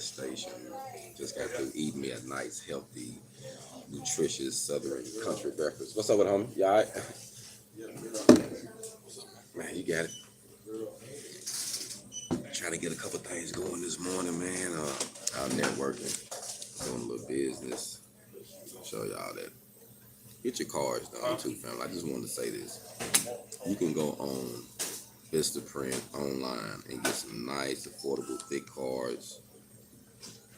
gas station. Just got through eating me a nice, healthy, nutritious Southern country breakfast. What's up with homie? You all right? Man, you got it. Trying to get a couple things going this morning, man. Out networking, doing a little business. Show y'all that. Get your cards done too, family. I just wanted to say this. You can go on Vistaprint online and get some nice, affordable, thick cards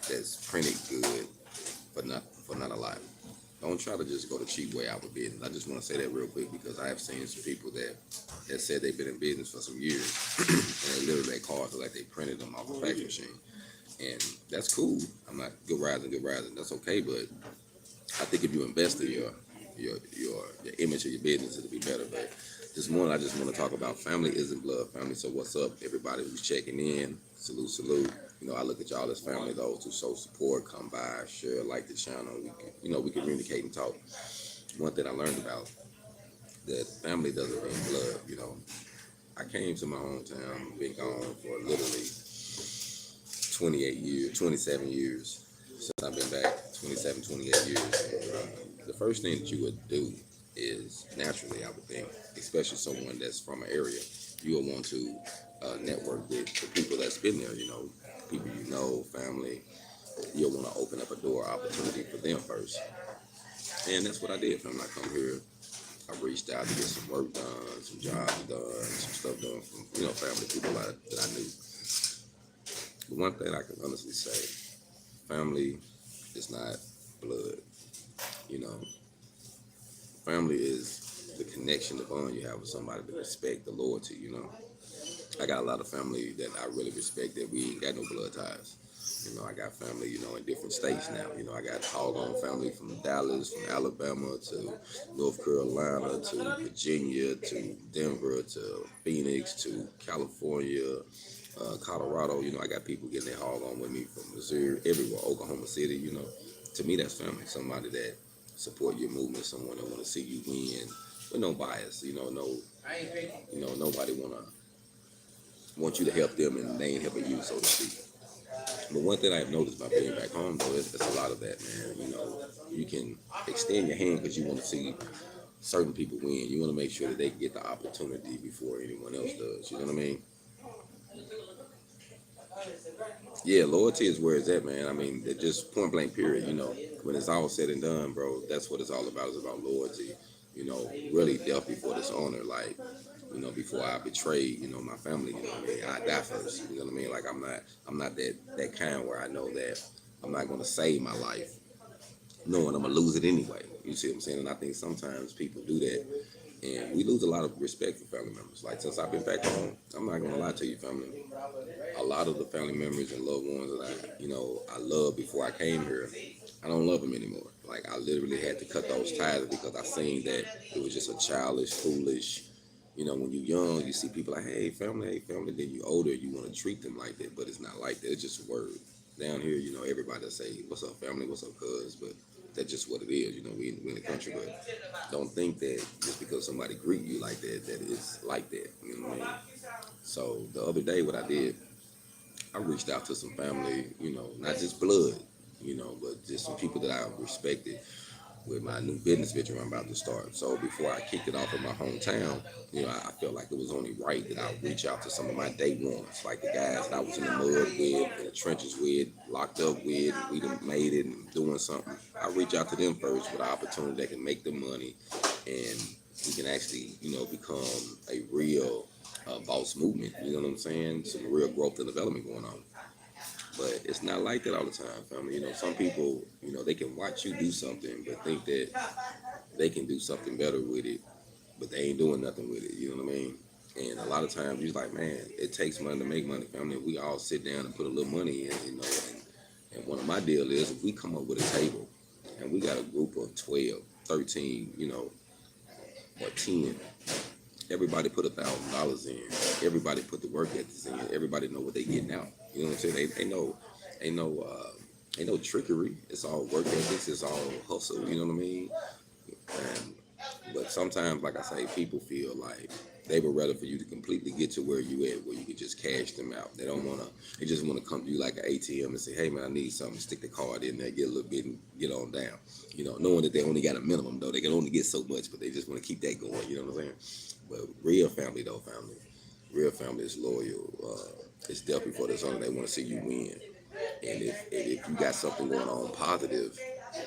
that's printed good for not a lot. Don't try to just go the cheap way out with business. I just want to say that real quick because I have seen some people that said they've been in business for some years and literally their cards are like they printed them off a fax machine. And that's cool. I'm not good rising. That's okay, but I think if you invest in your image of your business, it'll be better. But this morning, I just want to talk about family isn't blood, family. So what's up, everybody who's checking in? Salute. You know, I look at y'all as family. Those who show support, come by, share, like the channel. We communicate and talk. One thing I learned about that family doesn't mean blood. You know, I came to my hometown, been gone for literally 27 years since I've been back. 28 years. The first thing that you would do is naturally, I would think, especially someone that's from an area, you will want to network with the people that's been there, you know, people you know, family. You'll want to open up a door opportunity for them first. And that's what I did, family. I come here, I reached out to get some work done, some jobs done, some stuff done from, you know, family people that I knew. But one thing I can honestly say, family is not blood, you know. Family is the connection, the bond you have with somebody, the respect, the loyalty, you know. I got a lot of family that I really respect that we ain't got no blood ties. You know, I got family, you know, in different states now. You know, I got HogOn family from Dallas, from Alabama to North Carolina to Virginia to Denver to Phoenix to California, Colorado. You know, I got people getting their HogOn with me from Missouri, everywhere, Oklahoma City. You know, to me, that's family. Somebody that support your movement, someone that want to see you win with no bias. You know, nobody want you to help them and they ain't helping you, so to speak. But one thing I've noticed by being back home, though, it's a lot of that, man. You know, you can extend your hand because you want to see certain people win. You want to make sure that they get the opportunity before anyone else does. You know what I mean? Yeah, loyalty is where it's at, man. I mean, it just point blank period. You know, when it's all said and done, bro, that's what it's all about. It's about loyalty. You know, really death before dishonor. Like, you know, before I betray, you know, my family. You know what I mean? I die first. You know what I mean? Like, I'm not that kind where I know that I'm not gonna save my life, knowing I'm gonna lose it anyway. You see what I'm saying? And I think sometimes people do that, and we lose a lot of respect for family members. Like since I've been back home, I'm not gonna lie to you, family. A lot of the family members and loved ones that I loved before I came here, I don't love them anymore. Like I literally had to cut those ties because I seen that it was just a childish, foolish. You know, when you're young, you see people like, hey, family. Then you older, you want to treat them like that, but it's not like that. It's just a word. Down here, you know, everybody say, what's up, family? What's up, cuz? But that's just what it is. You know, we in the country, but don't think that just because somebody greet you like that, that it's like that. You know what I mean? So the other day, what I did, I reached out to some family, you know, not just blood, you know, but just some people that I respected with my new business venture I'm about to start. So before I kicked it off in my hometown, you know, I felt like it was only right that I reach out to some of my day ones, like the guys that I was in the mud with, in the trenches with, locked up with, and we done made it and doing something. I reach out to them first with an opportunity that can make them money and we can actually, you know, become a real boss movement. You know what I'm saying? Some real growth and development going on. But it's not like that all the time, family. You know, some people, you know, they can watch you do something, but think that they can do something better with it, but they ain't doing nothing with it. You know what I mean? And a lot of times you're like, man, it takes money to make money, family. We all sit down and put a little money in, you know. And one of my deal is if we come up with a table and we got a group of 12, 13, you know, or 10, everybody put $1,000 in. Everybody put the work ethics in. Everybody know what they getting out. You know what I'm saying? Ain't no trickery. It's all work ethics. It's all hustle. You know what I mean? And, but sometimes, like I say, people feel like They would rather for you to completely get to where you at, where you can just cash them out. They don't wanna. They just wanna come to you like an ATM and say, "Hey man, I need something." Stick the card in there, get a little bit, and get on down. You know, knowing that they only got a minimum though, they can only get so much, but they just want to keep that going. You know what I'm saying? But real family though, real family is loyal. It's definitely for this honor. They want to see you win. And if you got something going on positive,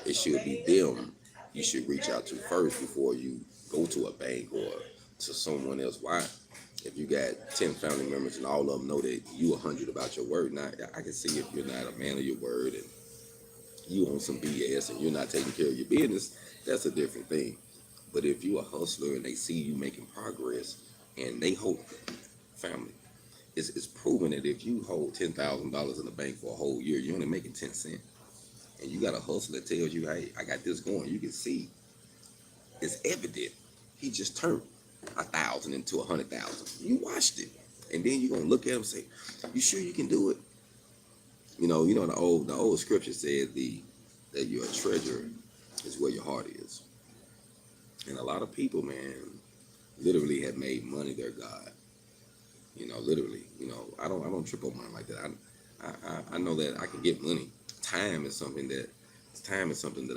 it should be them you should reach out to first before you go to a bank or to someone else. Why? If you got 10 family members and all of them know that you 100 about your word, now I can see if you're not a man of your word and you on some BS and you're not taking care of your business, that's a different thing. But if you're a hustler and they see you making progress and they hold family, it's proven that if you hold $10,000 in the bank for a whole year, you're only making 10 cents. And you got a hustler that tells you, hey, I got this going. You can see it's evident. He just turned 1,000 into 100,000. You watched it. And then you're gonna look at him and say, you sure you can do it? You know, the old scripture says that your treasure is where your heart is. And a lot of people, man, literally have made money their God. You know, literally. You know, I don't trip on money like that. I know that I can get money. Time is something that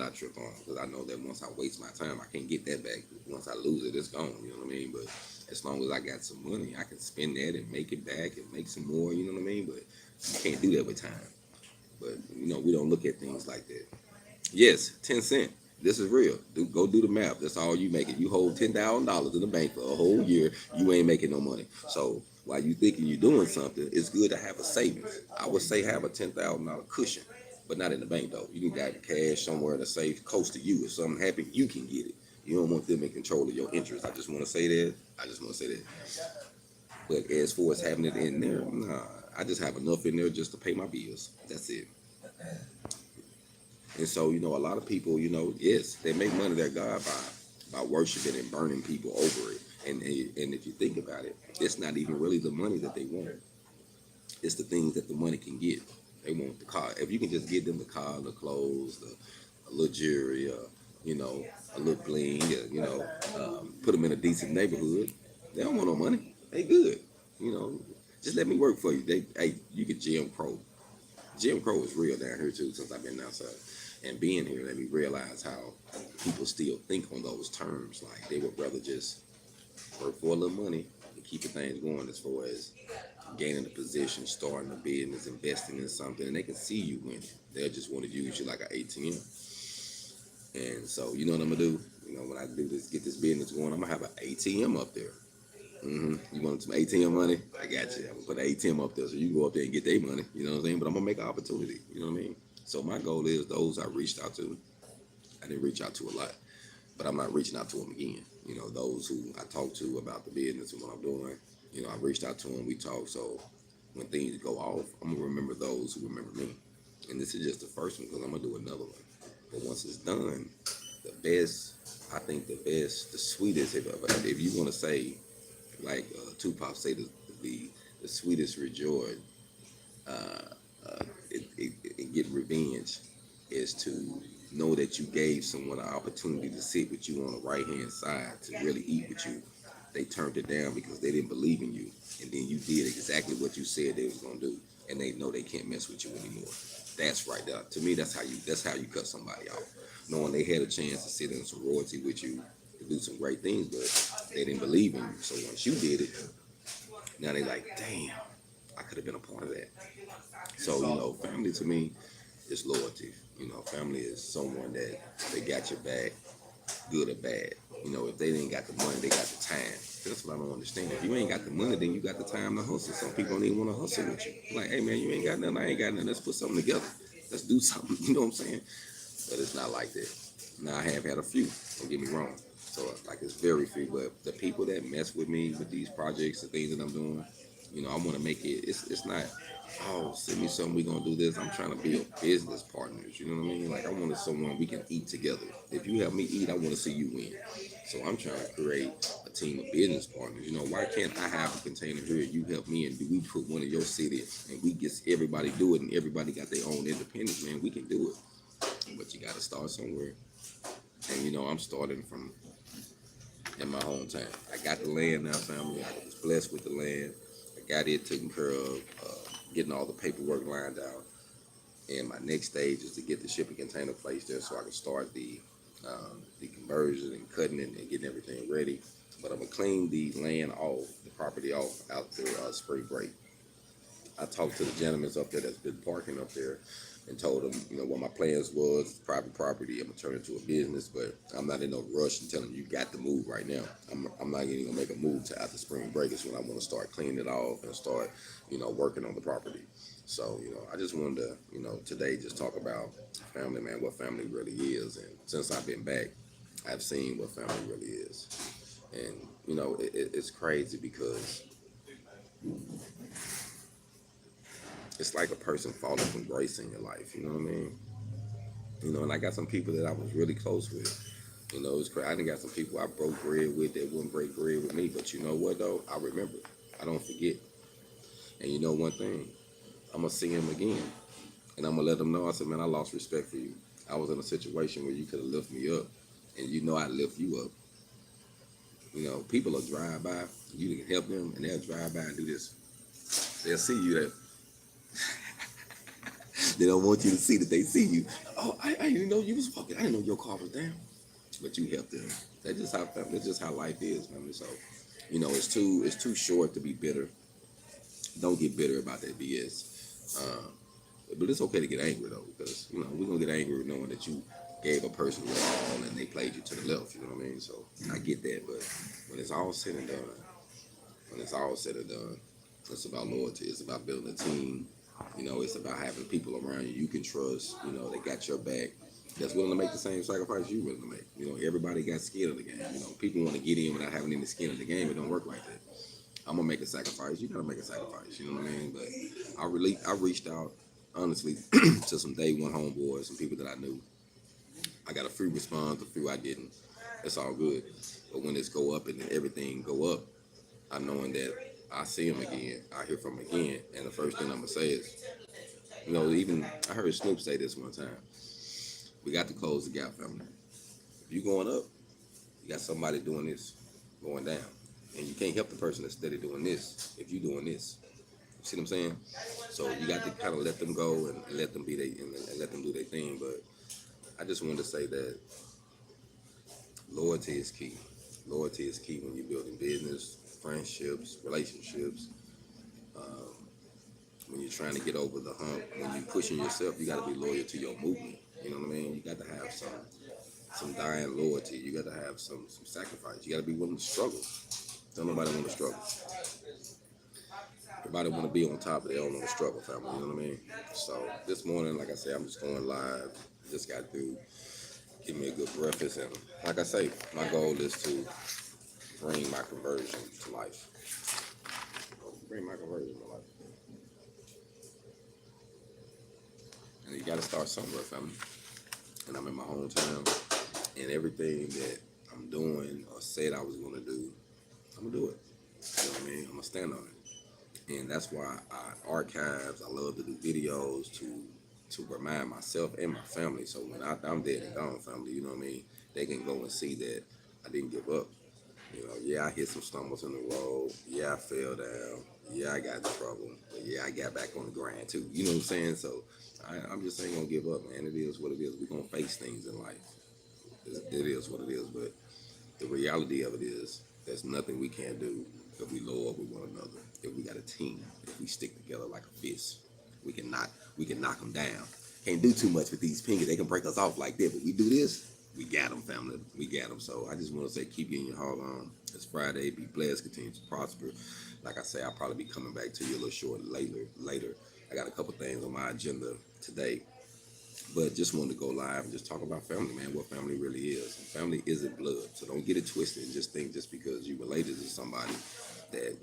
I trip on, because I know that once I waste my time, I can't get that back. Once I lose it, it's gone. You know what I mean? But as long as I got some money, I can spend that and make it back and make some more. You know what I mean? But you can't do that with time. But you know, we don't look at things like that. Yes, 10 cents. This is real. Go do the math. That's all you making. You hold $10,000 in the bank for a whole year, you ain't making no money. So while you thinking you're doing something, it's good to have a savings. I would say have a $10,000 cushion, but not in the bank though. You can got cash somewhere in a safe close to you. If something happens, you can get it. You don't want them in control of your interest. I just want to say that. But as far as having it in there, nah, I just have enough in there just to pay my bills. That's it. And so, you know, a lot of people, you know, yes, they make money their God by worshiping and burning people over it. And if you think about it, it's not even really the money that they want. It's the things that the money can get. They want the car. If you can just get them the car, the clothes, a little jewelry, you know, a little bling, you know, put them in a decent neighborhood, they don't want no money. They good. You know, just let me work for you. Hey, you get Jim Crow. Jim Crow is real down here too, since I've been outside. And being here, let me realize how people still think on those terms. Like they would rather just work for a little money and keep the things going as far as gaining a position, starting a business, investing in something, and they can see you winning. They'll just want to use you like an ATM. And so, you know what I'm gonna do? You know, when I do this, get this business going, I'm gonna have an ATM up there. You want some ATM money? I got you. I'm gonna put an ATM up there so you can go up there and get their money. You know what I'm saying? But I'm gonna make an opportunity. You know what I mean? So my goal is those I reached out to. I didn't reach out to a lot, but I'm not reaching out to them again. You know, those who I talked to about the business and what I'm doing. You know, I reached out to them. We talked. So when things go off, I'm gonna remember those who remember me. And this is just the first one because I'm gonna do another one. But once it's done, the best, I think the sweetest, if you want to say, like Tupac say, the sweetest reward, and get revenge is to know that you gave someone an opportunity to sit with you on the right hand side to really eat with you. They turned it down because they didn't believe in you, and then you did exactly what you said they was gonna do, and they know they can't mess with you anymore. That's right there. To me, that's how you cut somebody off. Knowing they had a chance to sit in sorority with you to do some great things, but they didn't believe in you. So once you did it, now they like, damn, I could have been a part of that. So, you know, family to me is loyalty. You know, family is someone that they got your back, good or bad. You know, if they didn't got the money, they got the time. That's what I don't understand. If you ain't got the money, then you got the time to hustle. Some people don't even want to hustle with you. Like, hey man, you ain't got nothing, I ain't got nothing. Let's put something together. Let's do something. You know what I'm saying? But it's not like that. Now I have had a few. Don't get me wrong. So like it's very few. But the people that mess with me with these projects, the things that I'm doing, you know, I want to make it. It's not. Oh, send me something. We gonna do this. I'm trying to build business partners. You know what I mean? Like I wanted someone we can eat together. If you help me eat, I want to see you win. So I'm trying to create a team of business partners. You know, why can't I have a container here? You help me, and do we put one in your city, and we get everybody do it, and everybody got their own independence. Man, we can do it. But you got to start somewhere. And you know, I'm starting from in my hometown. I got the land now, family. I was blessed with the land. I got it taken care of, getting all the paperwork lined out. And my next stage is to get the shipping container placed there so I can start the conversion and cutting it and getting everything ready. But I'm gonna clean the land off, the property off out there spring break. I talked to the gentlemen up there that's been parking up there and told them, what my plans was, private property, I'm gonna turn it into a business, but I'm not in no rush and tell them you got to move right now. I'm not even gonna make a move to after spring break. It's when I want to start cleaning it off and start, working on the property. So, I just wanted to, today just talk about family, man, what family really is. And since I've been back, I've seen what family really is. And, it's crazy because it's like a person falling from grace in your life, you know what I mean? And I got some people that I was really close with. It's crazy. I done got some people I broke bread with that wouldn't break bread with me, but you know what though? I remember. I don't forget. And you know one thing? I'm gonna see him again. And I'm gonna let them know, I said, man, I lost respect for you. I was in a situation where you could have lifted me up. And I'd lift you up. People will drive by, you can help them, and they'll drive by and do this. They'll see you there. They don't want you to see that they see you. Oh, I didn't know you was fucking. I didn't know your car was down. But you helped them. That's just how life is, man. So, it's too short to be bitter. Don't get bitter about that BS. But it's okay to get angry though, because we're gonna get angry knowing that you gave a person your all and they played you to the left. You know what I mean? So I get that, but when it's all said and done, it's about loyalty. It's about building a team. It's about having people around you can trust. They got your back. That's willing to make the same sacrifice you willing to make. Everybody got skin in the game. People want to get in without having any skin in the game. It don't work like that. I'm gonna make a sacrifice. You gotta make a sacrifice. You know what I mean? But I reached out honestly to some day one homeboys, some people that I knew. I got a few response, a few I didn't. It's all good. But when it's go up and everything go up, I'm knowing that I see him again, I hear from him again, and the first thing I'm gonna say is, even I heard Snoop say this one time. We got to close the gap, family. If you going up, you got somebody doing this, going down, and you can't help the person that's steady doing this if you doing this. You see what I'm saying? So you got to kind of let them go and let them be and let them do their thing. But I just wanted to say that loyalty is key. Loyalty is key when you're building business, friendships, relationships. When you're trying to get over the hump, when you're pushing yourself, you got to be loyal to your movement. You know what I mean? You got to have some dying loyalty. You got to have some sacrifice. You got to be willing to struggle. Don't nobody want to struggle. Everybody want to be on top, but they don't want to struggle, family. You know what I mean? So this morning, like I said, I'm just going live. Just got through. Give me a good breakfast, and like I say, my goal is to bring my conversion to life. Bring my conversion to life. And you got to start somewhere, family. And I'm in my hometown, and everything that I'm doing or said I was going to do, I'm going to do it. You know what I mean? I'm going to stand on it. And that's why I archives, I love to do videos to remind myself and my family. So when I'm dead and gone, family, you know what I mean? They can go and see that I didn't give up. Yeah, I hit some stumbles in the road. Yeah, I fell down. Yeah, I got in trouble. But yeah, I got back on the grind too. You know what I'm saying? So I'm just ain't gonna give up, man. It is what it is. We're gonna face things in life. It is what it is. But the reality of it is, there's nothing we can't do if we loyal with one another. If we got a team, if we stick together like a fist, we can knock them down. Can't do too much with these fingers. They can break us off like that. But we do this, we got them, family. We got them. So I just want to say, keep getting your hog on. It's Friday. Be blessed. Continue to prosper. Like I say, I'll probably be coming back to you a little short later. I got a couple things on my agenda today. But just wanted to go live and just talk about family, man, what family really is. And family isn't blood. So don't get it twisted and just think just because you related to somebody that,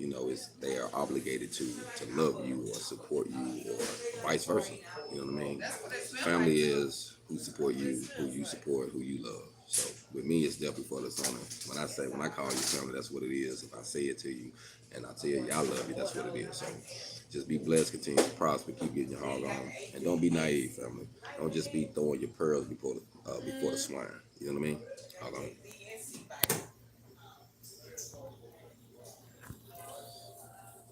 they are obligated to love you or support you or vice versa. You know what I mean? Family is who support you, who you support, who you love. So with me, it's definitely for the honor. When I call you family, that's what it is. If I say it to you and I tell you I love you, that's what it is. So just be blessed, continue to prosper, keep getting your hog on, and don't be naive, family. Don't just be throwing your pearls before the swine. You know what I mean? Hog on.